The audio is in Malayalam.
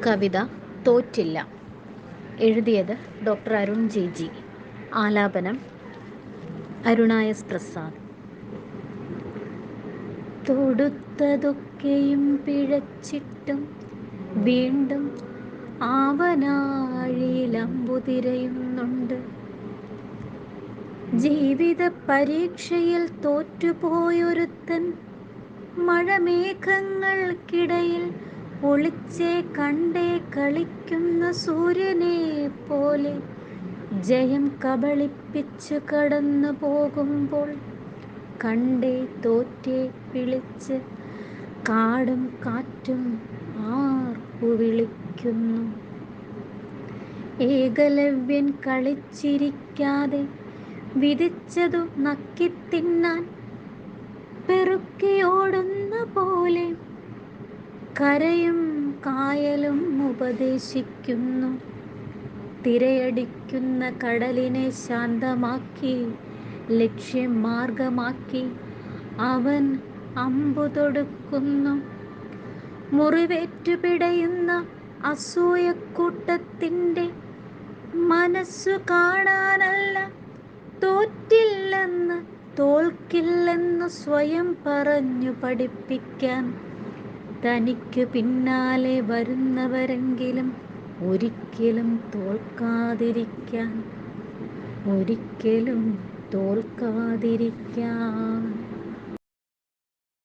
കവിത തോറ്റില്ല. എഴുതിയത് ഡോക്ടർ അരുൺ ജി. ആലാപനം അരുണ എസ് പ്രസാദ്. തൊടുത്തതൊക്കെയും പിഴച്ചിട്ടും വീണ്ടും ആവനാഴിയിലമ്പു തിരയുന്നുണ്ട്. ജീവിത പരീക്ഷയിൽ തോറ്റുപോയൊരുത്തൻ മഴമേഘങ്ങൾക്കിടയിൽ ഒളിച്ചേ കണ്ടേ കളിക്കുന്ന സൂര്യനെ പോലെ ജയം കബളിപ്പിച്ചു കടന്നു പോകുമ്പോൾ കണ്ടേ തോറ്റേ വിളിച്ച് കാടും കാറ്റും ആർപ്പു വിളിക്കുന്നു. ഏകലവ്യൻ കളിച്ചിരിക്കാതെ വിധിച്ചതു നക്കിത്തിന്നാൻ പെറുക്കിയോടുന്ന പോലെ കരയും കായലും ഉപദേശിക്കുന്നു. തിരയടിക്കുന്ന കടലിനെ ശാന്തമാക്കി ലക്ഷ്യം മാർഗമാക്കി അവൻ അമ്പു തൊടുക്കുന്നു. മുറിവേറ്റു പിടയുന്ന അസൂയക്കൂട്ടത്തിൻ്റെ മനസ്സു കാണാനല്ല, തോറ്റില്ലെന്ന് തോൽക്കില്ലെന്ന് സ്വയം പറഞ്ഞു പഠിപ്പിക്കാൻ. തനിക്കു പിന്നാലെ വരുന്നവരെങ്കിലും ഒരിക്കലും തോൽക്കാതിരിക്കാൻ.